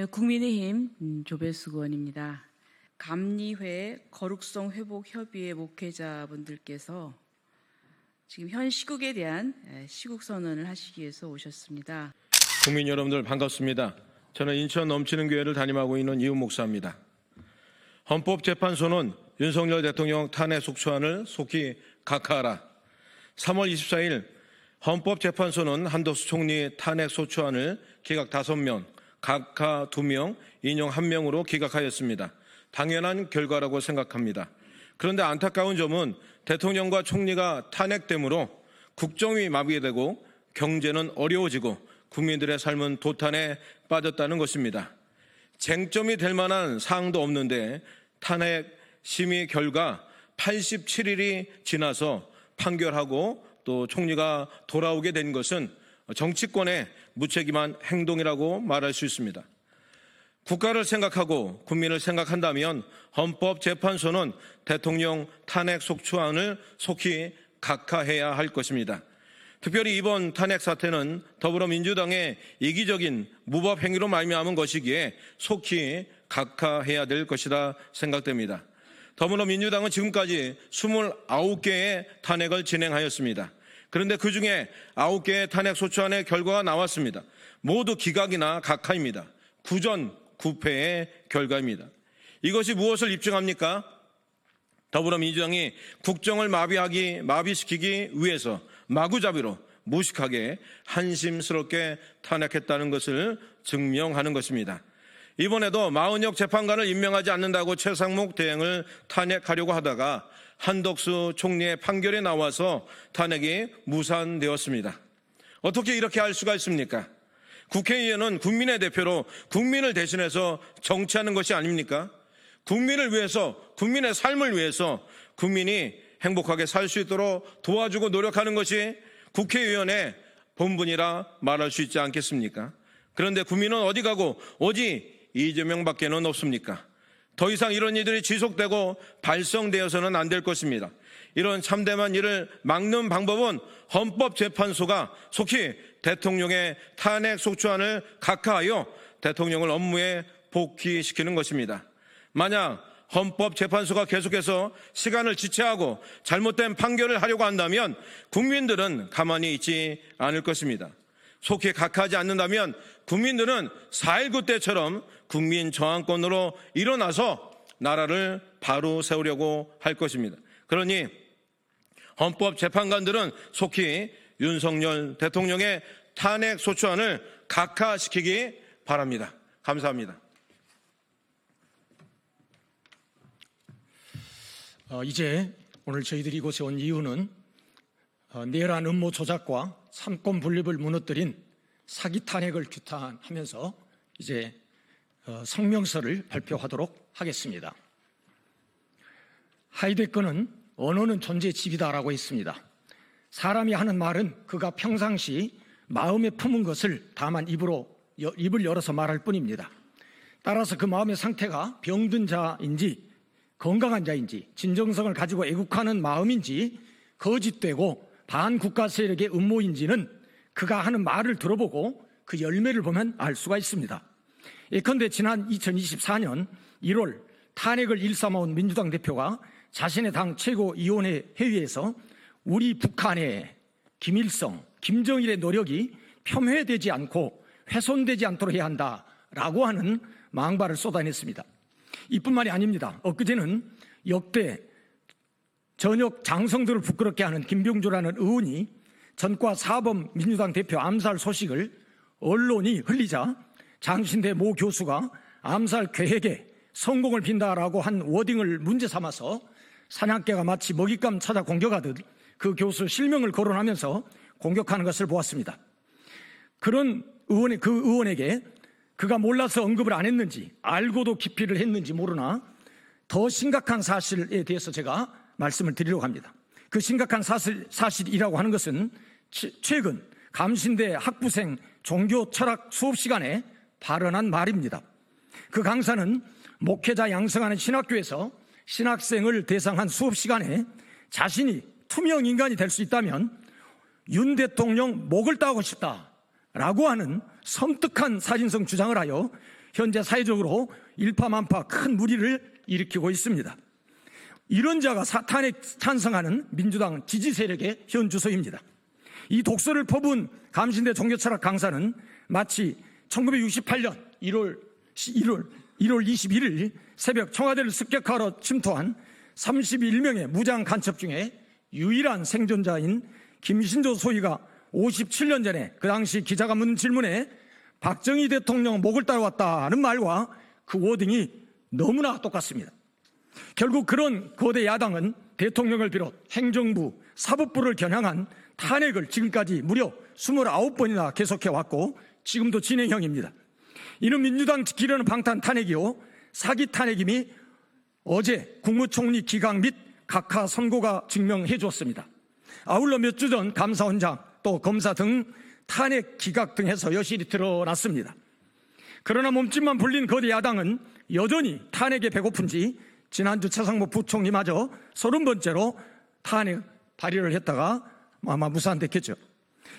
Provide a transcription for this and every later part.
네, 국민의힘 조배수 의원입니다. 감리회 거룩성 회복 협의회 목회자분들께서 지금 현 시국에 대한 시국 선언을 하시기 위해서 오셨습니다. 국민 여러분들 반갑습니다. 저는 인천 넘치는 교회를 담임하고 있는 이훈 목사입니다. 헌법재판소는 윤석열 대통령 탄핵 속초안을 속히 각하하라. 3월 24일 헌법재판소는 한덕수 총리 탄핵 소추안을 기각 5명, 각하 2명, 인용 1명으로 기각하였습니다. 당연한 결과라고 생각합니다. 그런데 안타까운 점은 대통령과 총리가 탄핵됨으로 국정이 마비되고 경제는 어려워지고 국민들의 삶은 도탄에 빠졌다는 것입니다. 쟁점이 될 만한 사항도 없는데 탄핵 심의 결과 87일이 지나서 판결하고 또 총리가 돌아오게 된 것은 정치권의 무책임한 행동이라고 말할 수 있습니다. 국가를 생각하고 국민을 생각한다면 헌법재판소는 대통령 탄핵 속추안을 속히 각하해야 할 것입니다. 특별히 이번 탄핵 사태는 더불어민주당의 이기적인 무법 행위로 말미암은 것이기에 속히 각하해야 될 것이라 생각됩니다. 더불어민주당은 지금까지 29개의 탄핵을 진행하였습니다. 그런데 그중에 9개의 탄핵 소추안의 결과가 나왔습니다. 모두 기각이나 각하입니다. 구전구패의 결과입니다. 이것이 무엇을 입증합니까? 더불어민주당이 국정을 마비시키기 위해서 마구잡이로 무식하게 한심스럽게 탄핵했다는 것을 증명하는 것입니다. 이번에도 마은혁 재판관을 임명하지 않는다고 최상목 대행을 탄핵하려고 하다가 한덕수 총리의 판결이 나와서 탄핵이 무산되었습니다. 어떻게 이렇게 할 수가 있습니까? 국회의원은 국민의 대표로 국민을 대신해서 정치하는 것이 아닙니까? 국민을 위해서, 국민의 삶을 위해서 국민이 행복하게 살 수 있도록 도와주고 노력하는 것이 국회의원의 본분이라 말할 수 있지 않겠습니까? 그런데 국민은 어디 가고 오직 이재명밖에는 없습니까? 더 이상 이런 일들이 지속되고 발생되어서는 안 될 것입니다. 이런 참담한 일을 막는 방법은 헌법재판소가 속히 대통령의 탄핵 속추안을 각하하여 대통령을 업무에 복귀시키는 것입니다. 만약 헌법재판소가 계속해서 시간을 지체하고 잘못된 판결을 하려고 한다면 국민들은 가만히 있지 않을 것입니다. 속히 각하하지 않는다면 국민들은 4.19 때처럼 국민 저항권으로 일어나서 나라를 바로 세우려고 할 것입니다. 그러니 헌법재판관들은 속히 윤석열 대통령의 탄핵 소추안을 각하시키기 바랍니다. 감사합니다. 이제 오늘 저희들이 이곳에 온 이유는 내란 음모 조작과 삼권 분립을 무너뜨린 사기 탄핵을 규탄하면서 이제 성명서를 발표하도록 하겠습니다. 하이데거는 언어는 존재의 집이다라고 했습니다. 사람이 하는 말은 그가 평상시 마음에 품은 것을 다만 입을 열어서 말할 뿐입니다. 따라서 그 마음의 상태가 병든 자인지 건강한 자인지 진정성을 가지고 애국하는 마음인지 거짓되고 반국가 세력의 음모인지는 그가 하는 말을 들어보고 그 열매를 보면 알 수가 있습니다. 예컨대 지난 2024년 1월 탄핵을 일삼아온 민주당 대표가 자신의 당 최고위원회 회의에서 우리 북한의 김일성, 김정일의 노력이 폄훼되지 않고 훼손되지 않도록 해야 한다라고 하는 망발을 쏟아냈습니다. 이뿐만이 아닙니다. 엊그제는 역대 전역 장성들을 부끄럽게 하는 김병주라는 의원이 전과 사범 민주당 대표 암살 소식을 언론이 흘리자 장신대 모 교수가 암살 계획에 성공을 빈다라고 한 워딩을 문제 삼아서 사냥개가 마치 먹잇감 찾아 공격하듯 그 교수 실명을 거론하면서 공격하는 것을 보았습니다. 그 의원에게 그가 몰라서 언급을 안 했는지 알고도 기피를 했는지 모르나 더 심각한 사실에 대해서 제가 말씀을 드리려고 합니다. 그 심각한 사실이라고 하는 것은 최근 감신대 학부생 종교 철학 수업 시간에 발언한 말입니다. 그 강사는 목회자 양성하는 신학교에서 신학생을 대상한 수업 시간에 자신이 투명 인간이 될 수 있다면 윤 대통령 목을 따고 싶다라고 하는 섬뜩한 사진성 주장을 하여 현재 사회적으로 일파만파 큰 무리를 일으키고 있습니다. 이런 자가 탄핵 찬성하는 민주당 지지 세력의 현 주소입니다. 이 독서를 퍼부은 감신대 종교철학 강사는 마치 1968년 1월 21일 새벽 청와대를 습격하러 침투한 31명의 무장 간첩 중에 유일한 생존자인 김신조 소위가 57년 전에 그 당시 기자가 묻는 질문에 박정희 대통령 목을 따라왔다는 말과 그 워딩이 너무나 똑같습니다. 결국 그런 거대 야당은 대통령을 비롯 행정부, 사법부를 겨냥한 탄핵을 지금까지 무려 29번이나 계속해왔고 지금도 진행형입니다. 이는 민주당 지키려는 방탄 탄핵이요 사기 탄핵임이 어제 국무총리 기각 및 각하 선고가 증명해 주었습니다. 아울러 몇 주 전 감사원장 또 검사 등 탄핵 기각 등 해서 여실히 드러났습니다. 그러나 몸집만 불린 거대 야당은 여전히 탄핵에 배고픈지 지난주 최상목 부총리마저 30번째로 탄핵 발의를 했다가 아마 무산됐겠죠.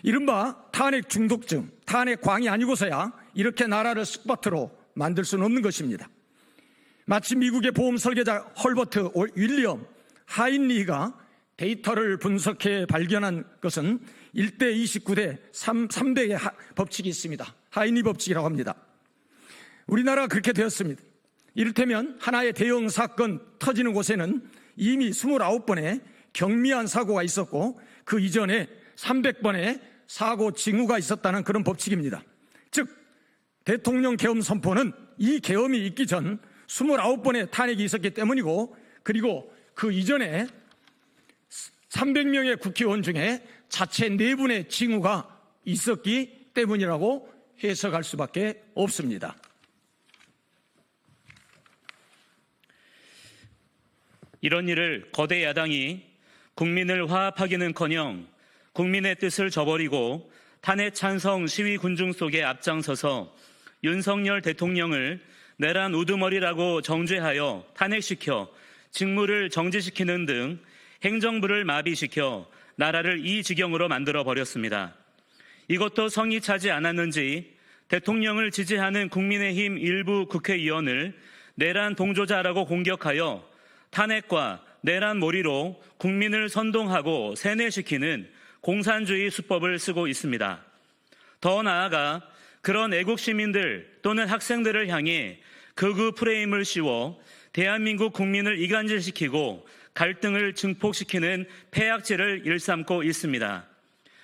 이른바 탄핵 중독증, 탄핵 광이 아니고서야 이렇게 나라를 쑥밭으로 만들 수는 없는 것입니다. 마치 미국의 보험 설계자 헐버트 윌리엄 하인리히가 데이터를 분석해 발견한 것은 1대 29대 300의 법칙이 있습니다. 하인리 법칙이라고 합니다. 우리나라가 그렇게 되었습니다. 이를테면 하나의 대형 사건 터지는 곳에는 이미 29번의 경미한 사고가 있었고 그 이전에 300번의 사고 징후가 있었다는 그런 법칙입니다. 즉 대통령 계엄 선포는 이 계엄이 있기 전 29번의 탄핵이 있었기 때문이고 그리고 그 이전에 300명의 국회의원 중에 자체 내분의 징후가 있었기 때문이라고 해석할 수밖에 없습니다. 이런 일을 거대 야당이 국민을 화합하기는커녕 국민의 뜻을 저버리고 탄핵 찬성 시위 군중 속에 앞장서서 윤석열 대통령을 내란 우두머리라고 정죄하여 탄핵시켜 직무를 정지시키는 등 행정부를 마비시켜 나라를 이 지경으로 만들어버렸습니다. 이것도 성이 차지 않았는지 대통령을 지지하는 국민의힘 일부 국회의원을 내란 동조자라고 공격하여 탄핵과 내란 몰이로 국민을 선동하고 세뇌시키는 공산주의 수법을 쓰고 있습니다. 더 나아가 그런 애국 시민들 또는 학생들을 향해 극우 프레임을 씌워 대한민국 국민을 이간질시키고 갈등을 증폭시키는 폐악질을 일삼고 있습니다.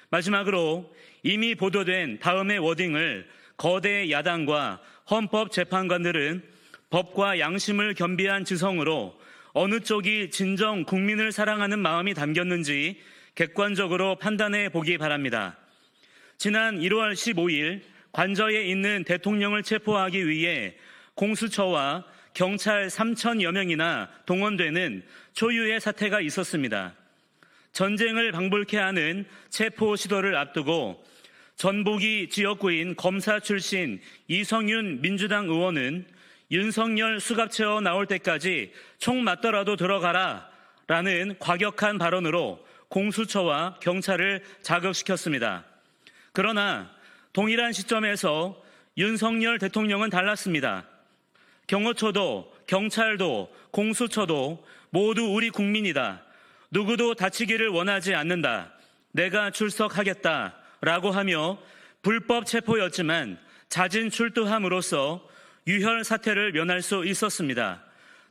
마지막으로 이미 보도된 다음의 워딩을 거대 야당과 헌법재판관들은 법과 양심을 겸비한 지성으로 어느 쪽이 진정 국민을 사랑하는 마음이 담겼는지 객관적으로 판단해 보기 바랍니다. 지난 1월 15일 관저에 있는 대통령을 체포하기 위해 공수처와 경찰 3,000여 명이나 동원되는 초유의 사태가 있었습니다. 전쟁을 방불케 하는 체포 시도를 앞두고 전북이 지역구인 검사 출신 이성윤 민주당 의원은 윤석열 수갑 채워 나올 때까지 총 맞더라도 들어가라 라는 과격한 발언으로 공수처와 경찰을 자극시켰습니다. 그러나 동일한 시점에서 윤석열 대통령은 달랐습니다. 경호처도 경찰도 공수처도 모두 우리 국민이다. 누구도 다치기를 원하지 않는다. 내가 출석하겠다라고 하며 불법 체포였지만 자진 출두함으로써 유혈 사태를 면할 수 있었습니다.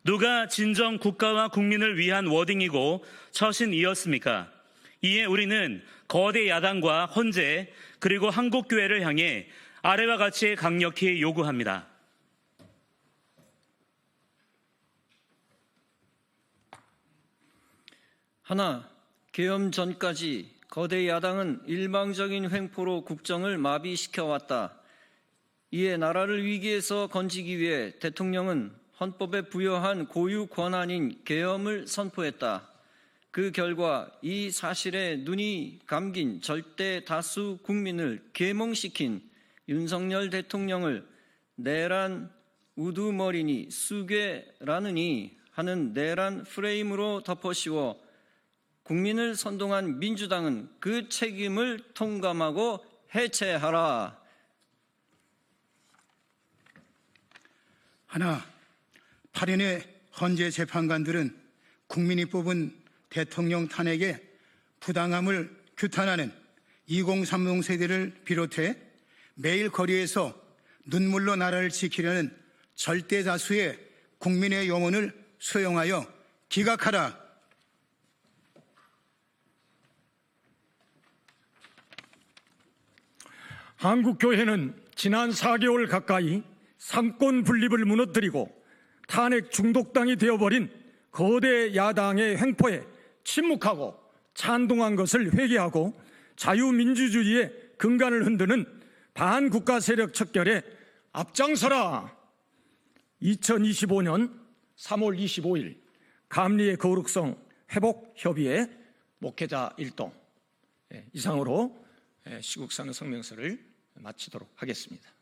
누가 진정 국가와 국민을 위한 워딩이고 처신이었습니까? 이에 우리는 거대 야당과 헌재 그리고 한국교회를 향해 아래와 같이 강력히 요구합니다. 하나, 계엄 전까지 거대 야당은 일방적인 횡포로 국정을 마비시켜왔다. 이에 나라를 위기에서 건지기 위해 대통령은 헌법에 부여한 고유 권한인 계엄을 선포했다. 그 결과 이 사실에 눈이 감긴 절대 다수 국민을 계몽시킨 윤석열 대통령을 내란 우두머리니 수괴라느니 하는 내란 프레임으로 덮어씌워 국민을 선동한 민주당은 그 책임을 통감하고 해체하라. 하나, 8인의 헌재 재판관들은 국민이 뽑은 대통령 탄핵에 부당함을 규탄하는 2030 세대를 비롯해 매일 거리에서 눈물로 나라를 지키려는 절대 다수의 국민의 영혼을 수용하여 기각하라. 한국교회는 지난 4개월 가까이 상권 분립을 무너뜨리고 탄핵 중독당이 되어버린 거대 야당의 횡포에 침묵하고 찬동한 것을 회개하고 자유민주주의의 근간을 흔드는 반국가 세력 척결에 앞장서라. 2025년 3월 25일 감리의 거룩성 회복 협의회 목회자 일동 이상으로 시국선언 성명서를 마치도록 하겠습니다.